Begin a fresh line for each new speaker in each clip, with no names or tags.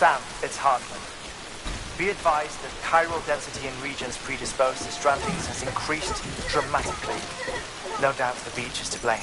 Sam, it's Hartman. Be advised that chiral density in regions predisposed to strandings has increased dramatically. No doubt the beach is to blame.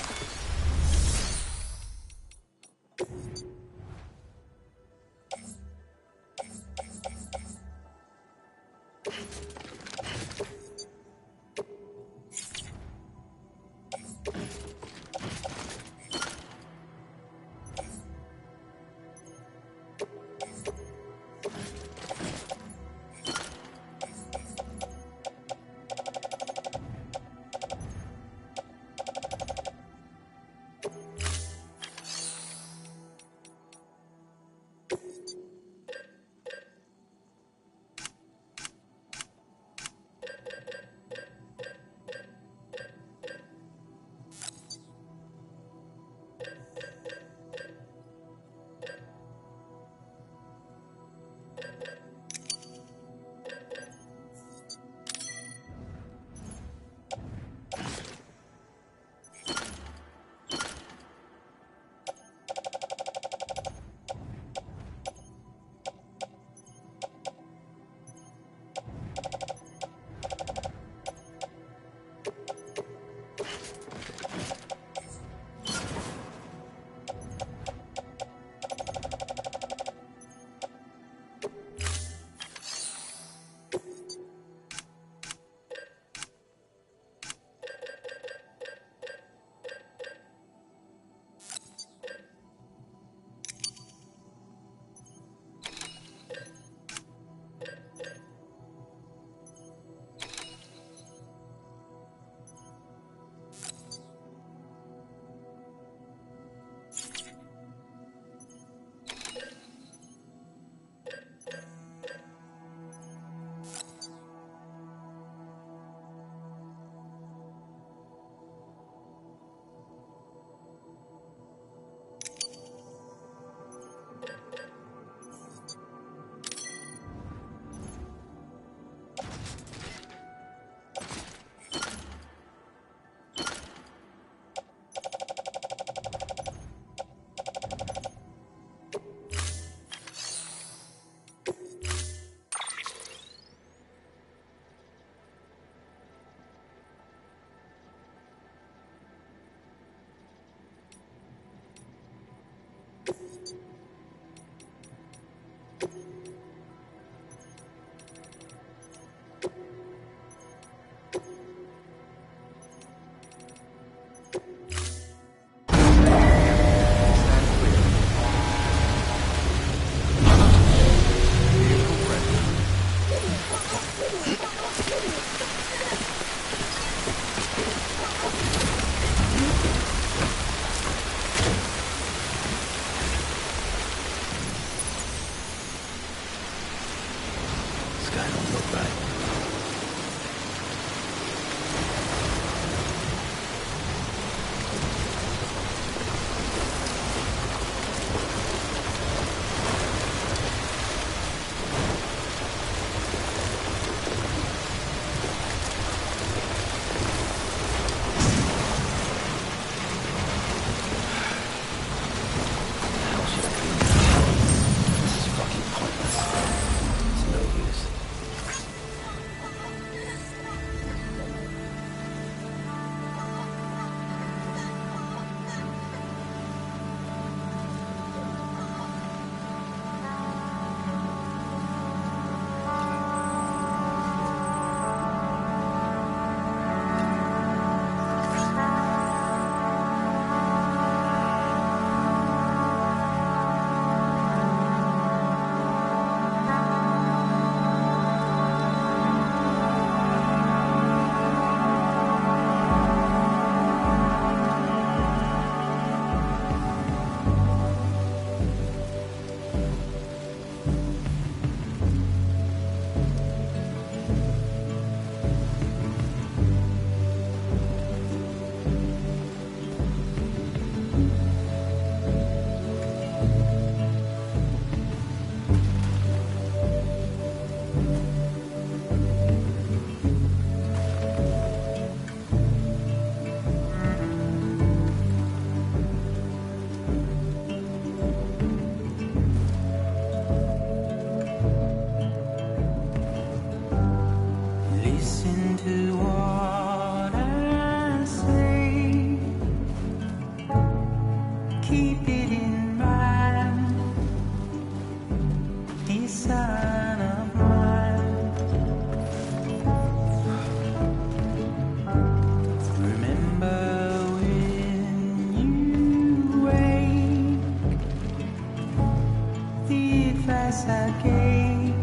I gave.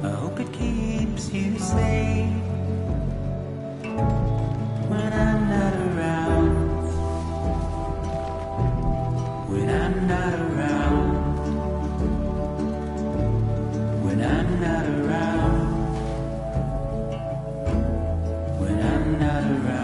I hope it keeps you safe when I'm not around. When I'm not around. When I'm not around. When I'm not around.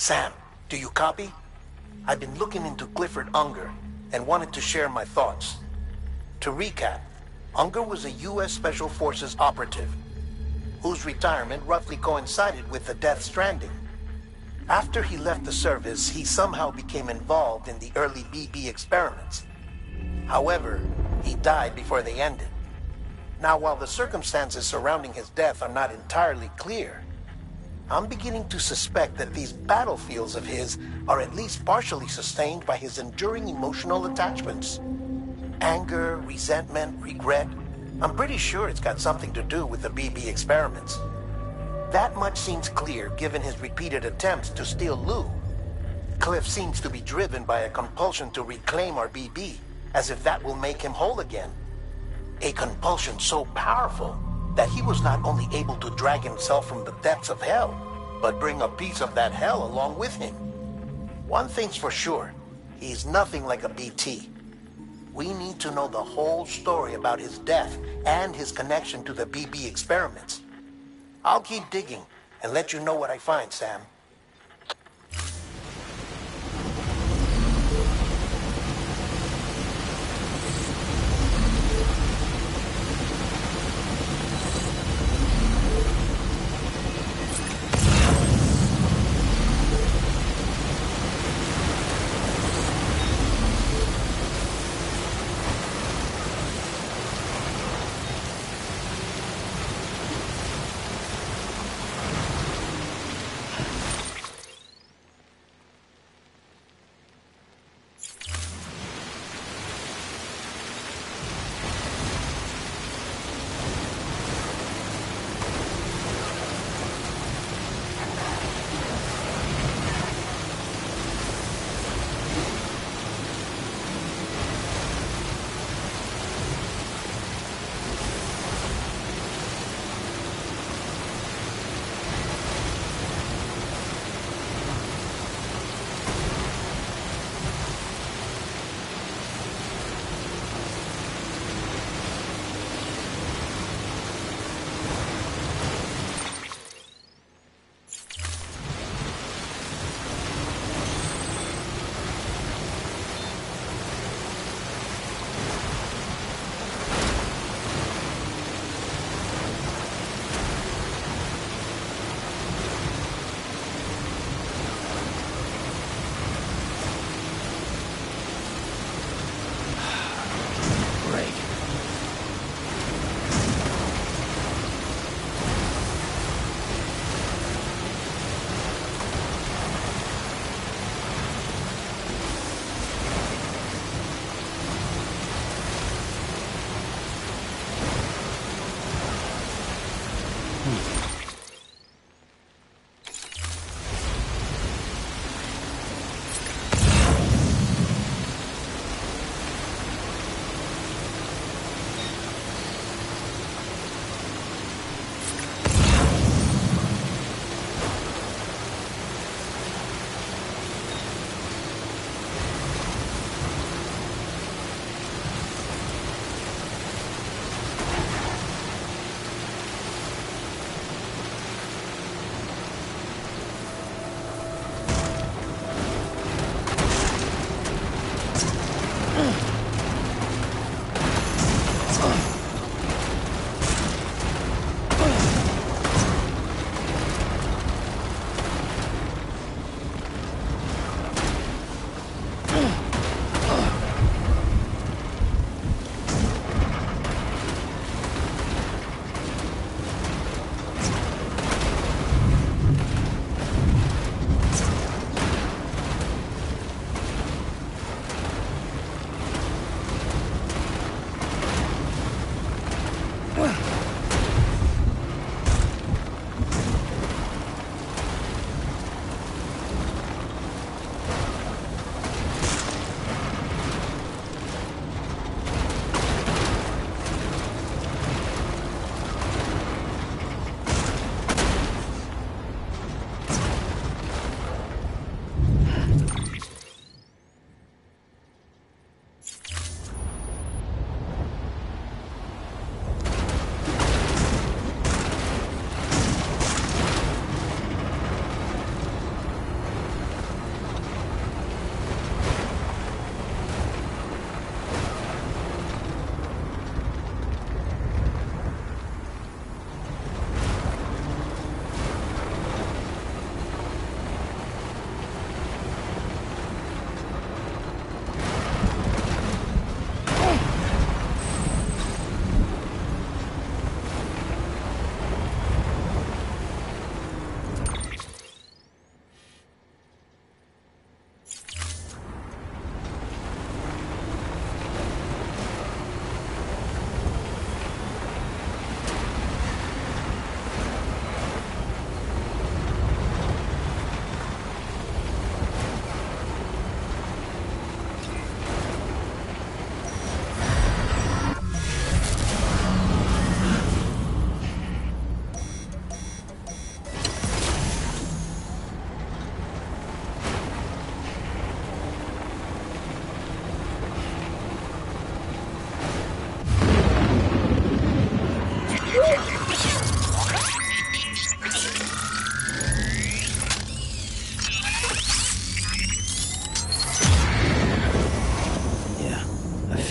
Sam, do you copy? I've been looking into Clifford Unger and wanted to share my thoughts. To recap, Unger was a U.S. Special Forces operative whose retirement roughly coincided with the Death Stranding. After he left the service, he somehow became involved in the early BB experiments. However, he died before they ended. Now, while the circumstances surrounding his death are not entirely clear, I'm beginning to suspect that these battlefields of his are at least partially sustained by his enduring emotional attachments. Anger, resentment, regret. I'm pretty sure it's got something to do with the BB experiments. That much seems clear given his repeated attempts to steal Lou. Cliff seems to be driven by a compulsion to reclaim our BB, as if that will make him whole again. A compulsion so powerful that he was not only able to drag himself from the depths of hell, but bring a piece of that hell along with him. One thing's for sure, he's nothing like a BT. We need to know the whole story about his death and his connection to the BB experiments. I'll keep digging and let you know what I find, Sam.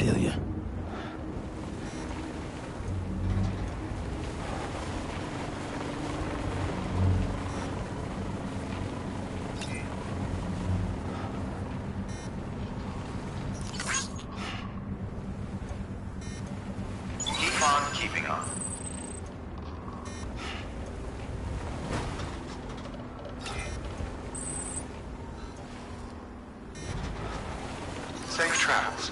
feel you.
Keep on keeping on. Safe travels.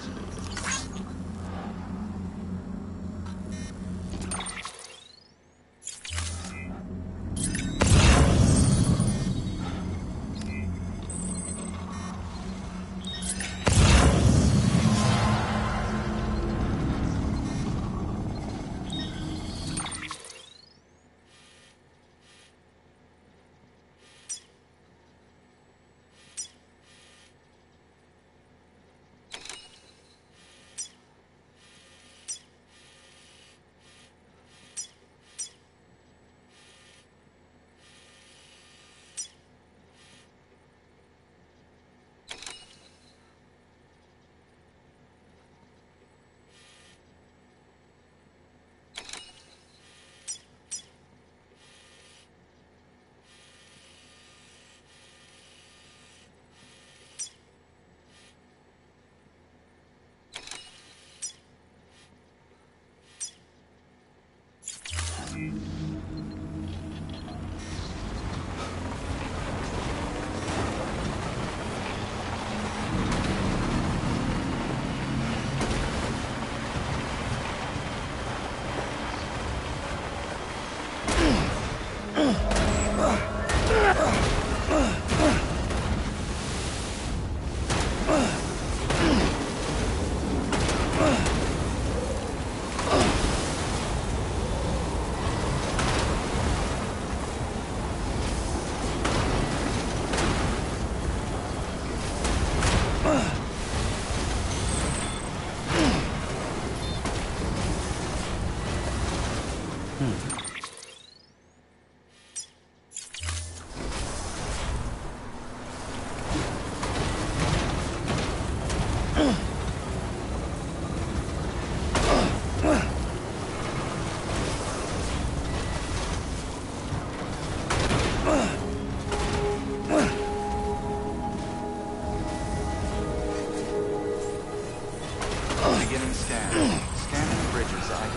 Beginning scan. Scanning bridges ID.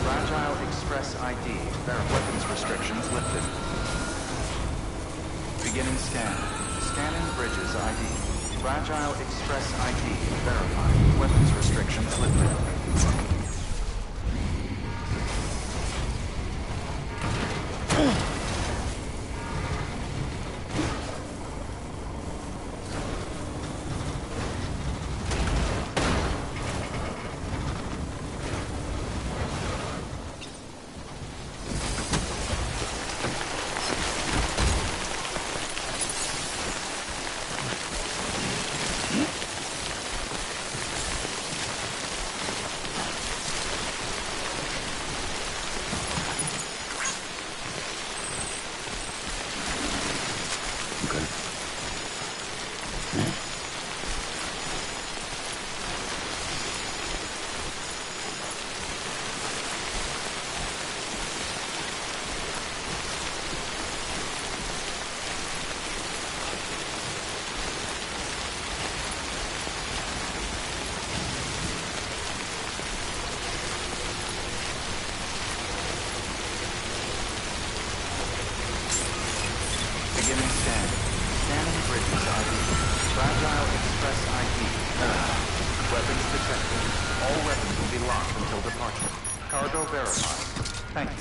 Fragile Express ID. Weapons restrictions lifted. Beginning scan. Scanning bridges ID. Fragile Express ID. Verified. Weapons restrictions lifted. Beginning scan. Scanning bridges ID. Fragile Express ID. Weapons detected. All weapons will be locked until departure. Cargo verified. Thank you.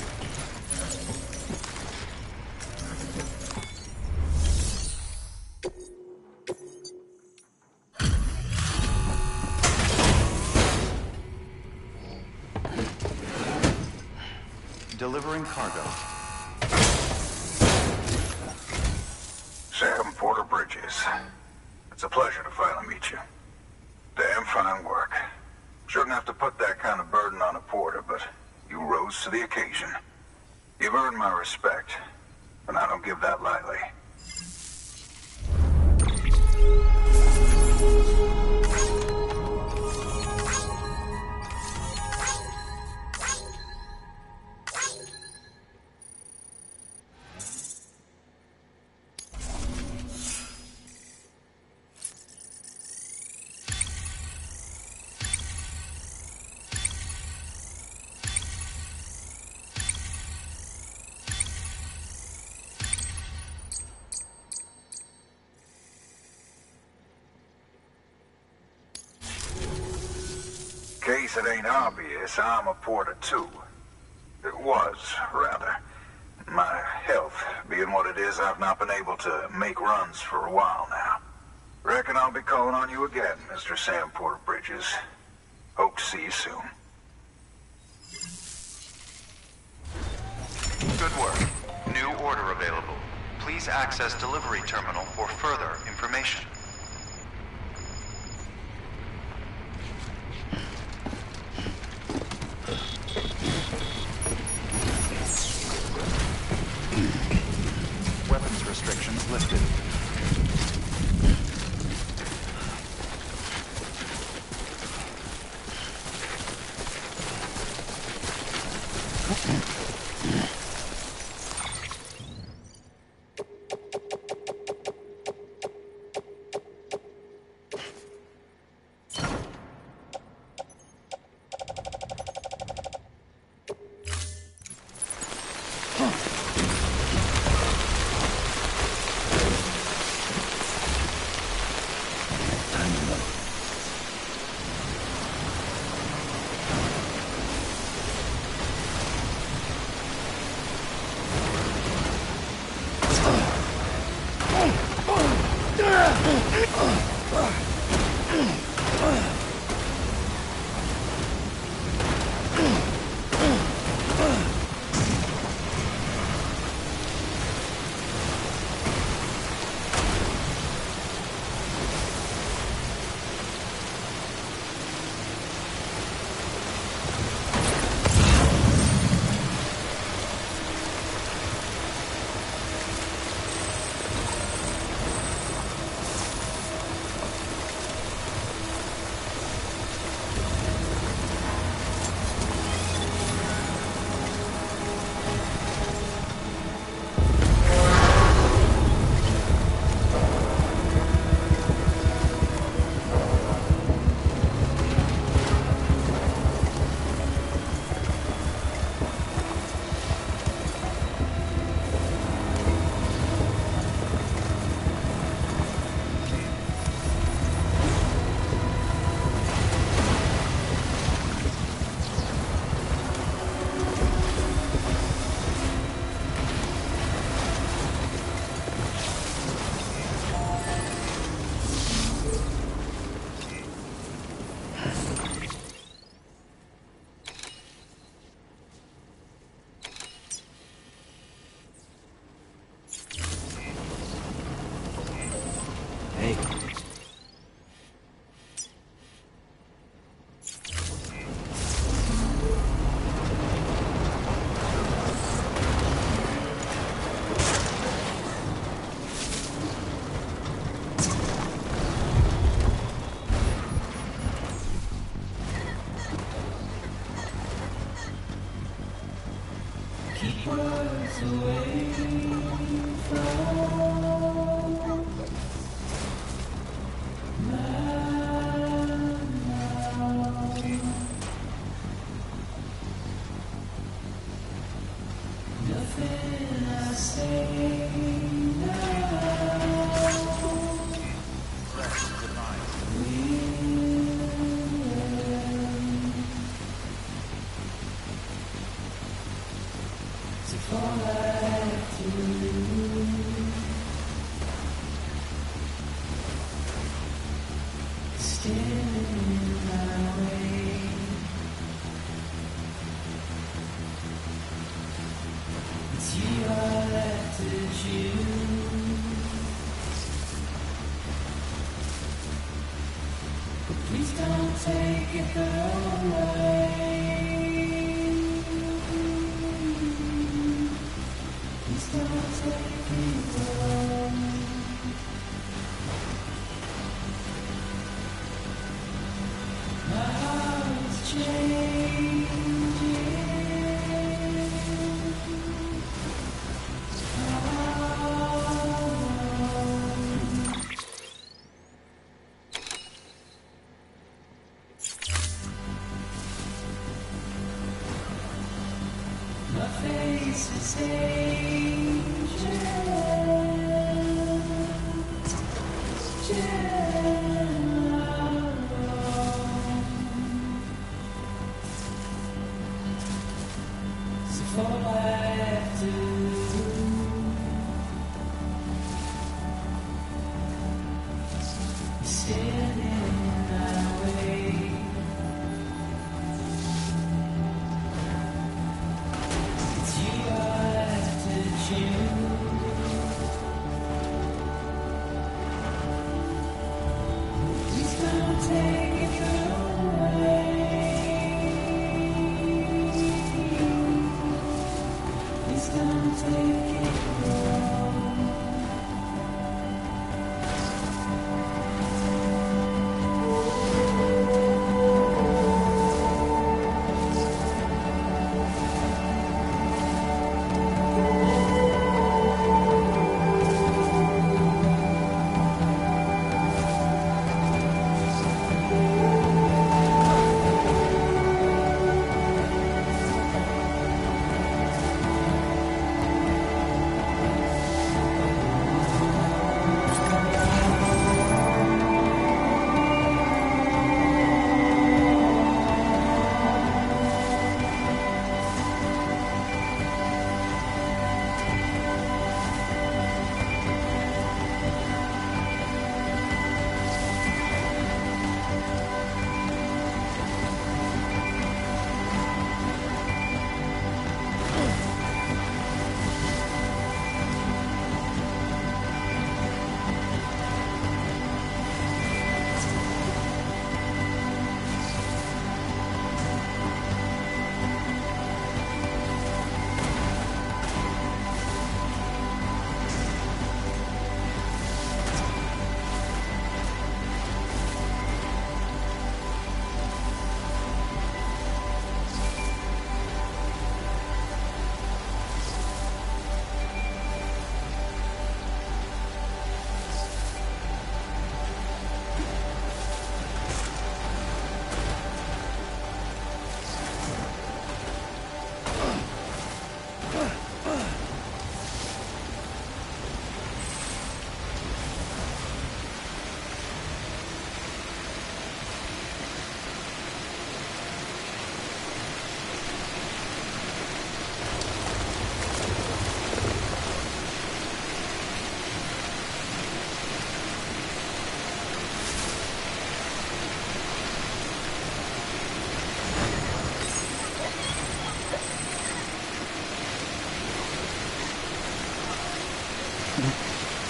Delivering cargo.
Sam Porter Bridges. It's a pleasure to finally meet you. Damn fine work. Shouldn't have to put that kind of burden on a porter, but you rose to the occasion. You've earned my respect, and I don't give that lightly. case it ain't obvious, I'm a porter too. It was, rather. My health being what it is, I've not been able to make runs for a while now. Reckon I'll be calling on you again, Mr. Sam Porter Bridges. Hope to see you soon.
Good work. New order available. Please access delivery terminal for further information. Weapons restrictions lifted.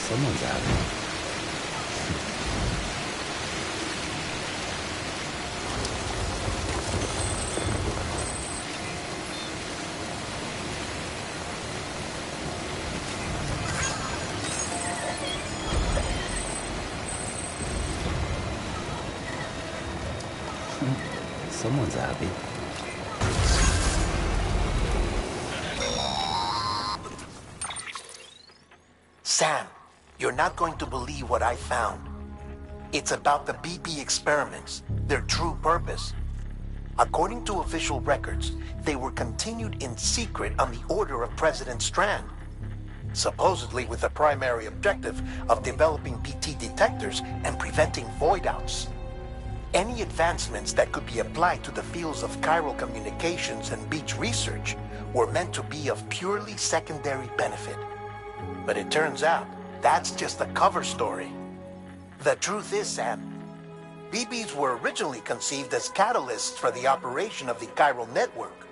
Someone's out here. Someone's happy.
Sam, you're not going to believe what I found. It's about the BB experiments, their true purpose. According to official records, they were continued in secret on the order of President Strand, supposedly with the primary objective of developing BT detectors and preventing void-outs. Any advancements that could be applied to the fields of chiral communications and beach research were meant to be of purely secondary benefit. But it turns out, that's just a cover story. The truth is, Sam, BBs were originally conceived as catalysts for the operation of the chiral network.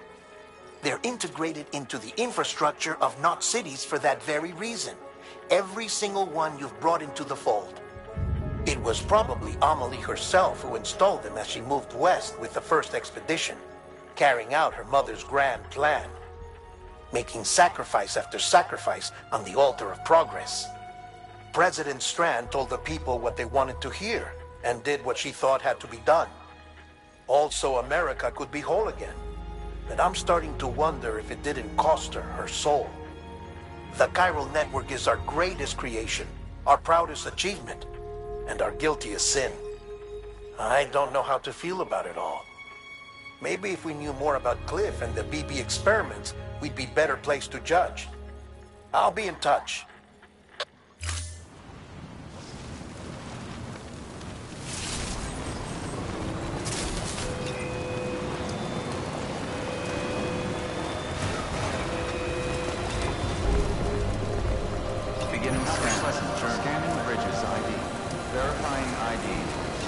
They're integrated into the infrastructure of not cities for that very reason. Every single one you've brought into the fold. It was probably Amelie herself who installed them as she moved west with the first expedition, carrying out her mother's grand plan, making sacrifice after sacrifice on the altar of progress. President Strand told the people what they wanted to hear and did what she thought had to be done. Also, America could be whole again. But I'm starting to wonder if it didn't cost her her soul. The chiral network is our greatest creation, our proudest achievement, and our guiltiest sin. I don't know how to feel about it all. Maybe if we knew more about Cliff and the BB experiments, we'd be better placed to judge. I'll be in touch.
Beginning scan. Scanning bridges ID. Verifying ID.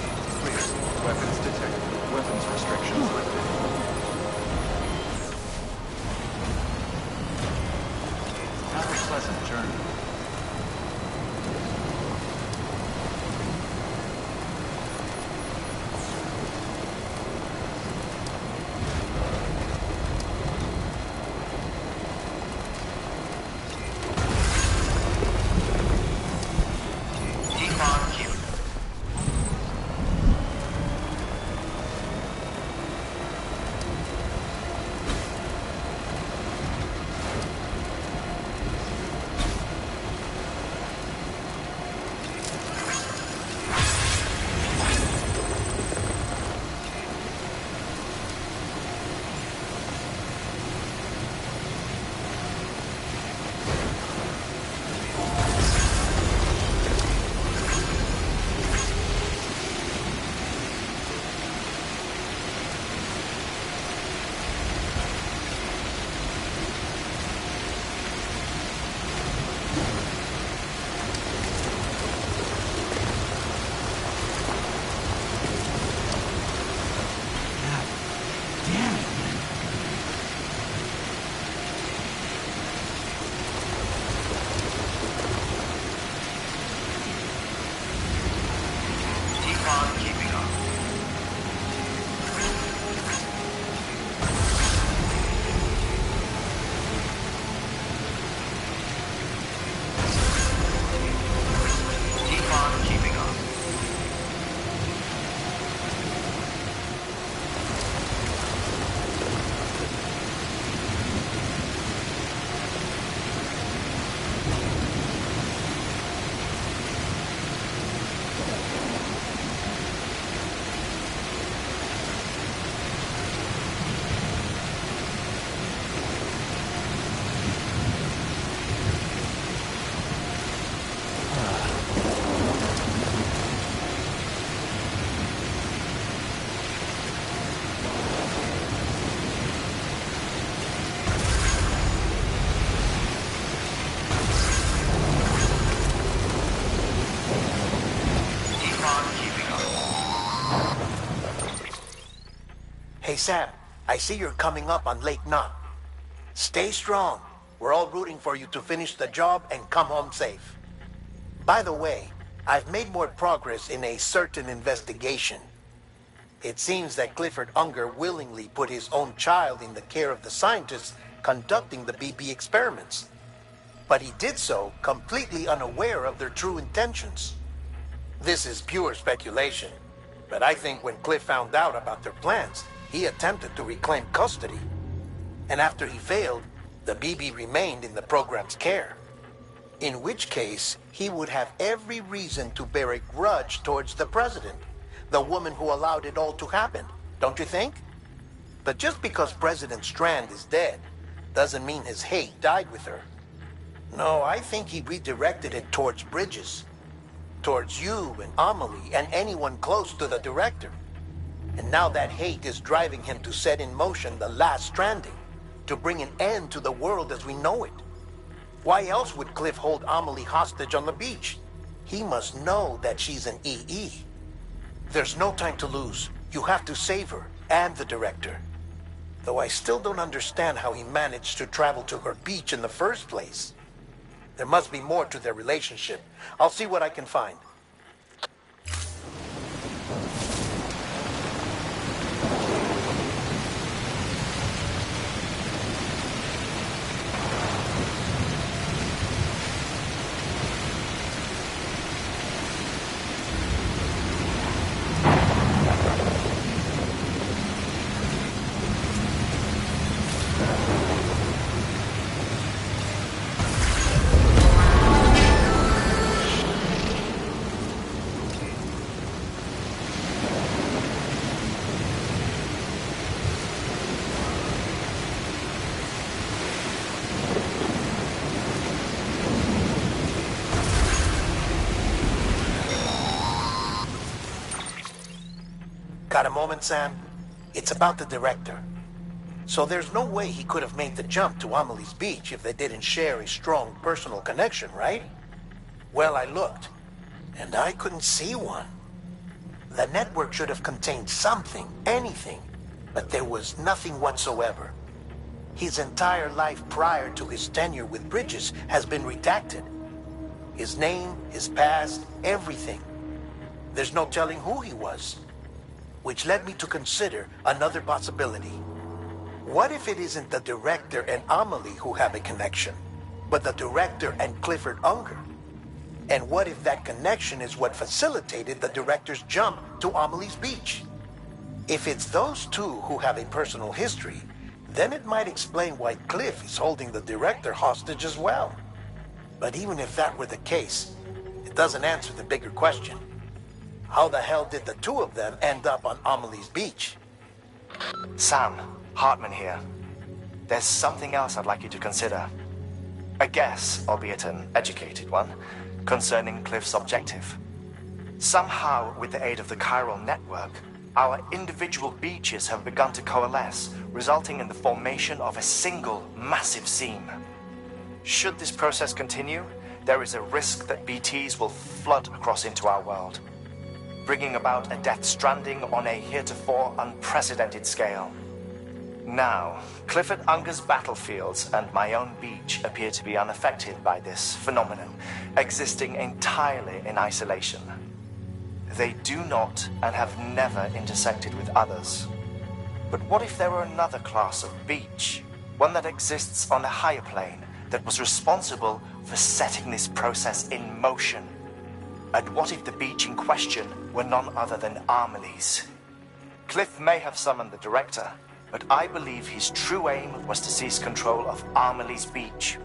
Hey Sam, I see you're coming up on Lake Knot. Stay strong. We're all rooting for you to finish the job and come home safe. By the way, I've made more progress in a certain investigation. It seems that Clifford Unger willingly put his own child in the care of the scientists conducting the BB experiments. But he did so completely unaware of their true intentions. This is pure speculation, but I think when Cliff found out about their plans, he attempted to reclaim custody. And after he failed, the BB remained in the program's care. In which case, he would have every reason to bear a grudge towards the president, the woman who allowed it all to happen, don't you think? But just because President Strand is dead, doesn't mean his hate died with her. No, I think he redirected it towards Bridges. Towards you and Amelie and anyone close to the director. And now that hate is driving him to set in motion the last Stranding, to bring an end to the world as we know it. Why else would Cliff hold Amelie hostage on the beach? He must know that she's an EE. There's no time to lose. You have to save her and the director. Though I still don't understand how he managed to travel to her beach in the first place. There must be more to their relationship. I'll see what I can find. Got a moment, Sam? It's about the director. So there's no way he could have made the jump to Amelie's beach if they didn't share a strong personal connection, right? Well, I looked, and I couldn't see one. The network should have contained something, anything, but there was nothing whatsoever. His entire life prior to his tenure with Bridges has been redacted. His name, his past, everything. There's no telling who he was. Which led me to consider another possibility. What if it isn't the director and Amelie who have a connection, but the director and Clifford Unger? And what if that connection is what facilitated the director's jump to Amelie's beach? If it's those two who have a personal history, then it might explain why Cliff is holding the director hostage as well. But even if that were the case, it doesn't answer the bigger question. How the hell did the two of them end up on Amelie's beach?
Sam, Hartman here. There's something else I'd like you to consider. A guess, albeit an educated one, concerning Cliff's objective. Somehow, with the aid of the chiral network, our individual beaches have begun to coalesce, resulting in the formation of a single massive seam. Should this process continue, there is a risk that BTs will flood across into our world, bringing about a death stranding on a heretofore unprecedented scale. Now, Clifford Unger's battlefields and my own beach appear to be unaffected by this phenomenon, existing entirely in isolation. They do not and have never intersected with others. But what if there were another class of beach, one that exists on a higher plane, that was responsible for setting this process in motion? And what if the beach in question were none other than Amelie's? Cliff may have summoned the director, but I believe his true aim was to seize control of Amelie's beach,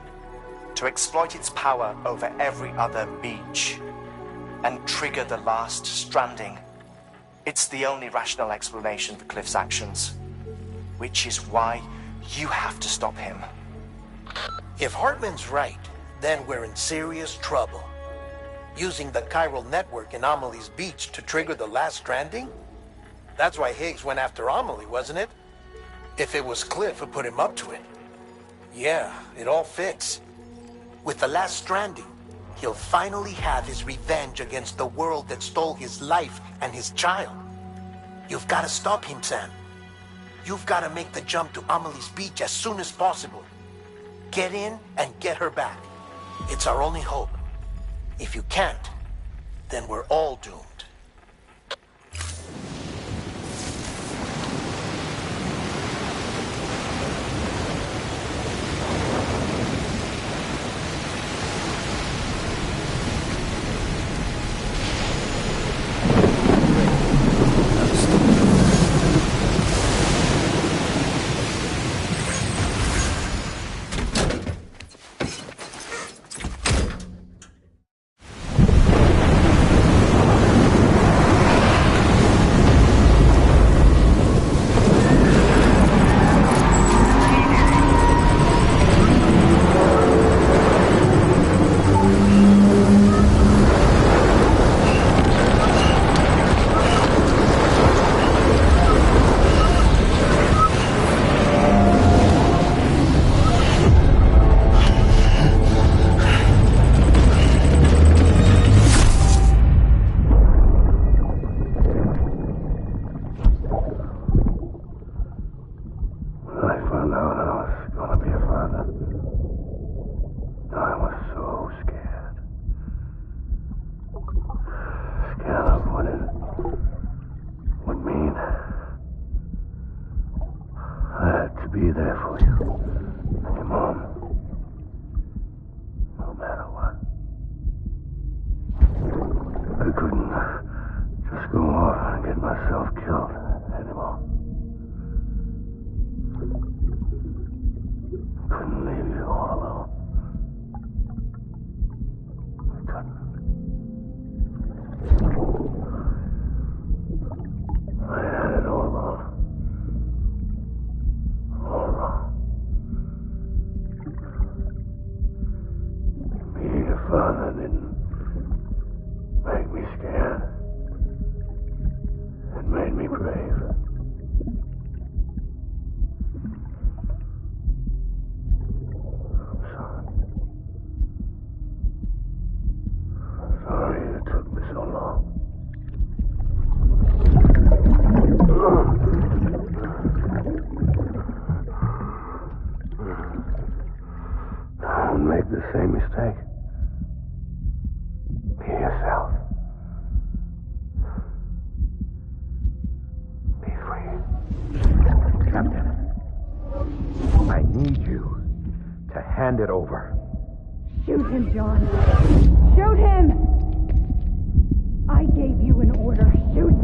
to exploit its power over every other beach, and trigger the last stranding. It's the only rational explanation for Cliff's actions, which is why you have to stop him.
If Hartman's right, then we're in serious trouble. Using the chiral network in Amelie's beach to trigger the last stranding? That's why Higgs went after Amelie, wasn't it? If it was Cliff who put him up to it. Yeah, it all fits. With the last stranding, he'll finally have his revenge against the world that stole his life and his child. You've got to stop him, Sam. You've got to make the jump to Amelie's beach as soon as possible. Get in and get her back. It's our only hope. If you can't, then we're all doomed.
Be there for you. Your mom. No matter what. I couldn't just go off and get myself killed anymore. Couldn't leave you all alone. I couldn't. I had it all wrong. All wrong. Being a father didn't make me scared. It made me brave. I'm sorry. Sorry it took me so long. Don't make the same mistake. Be yourself. Be free.
Captain, I need you to hand it over.
Shoot him, John. Shoot him! I gave you an order. Shoot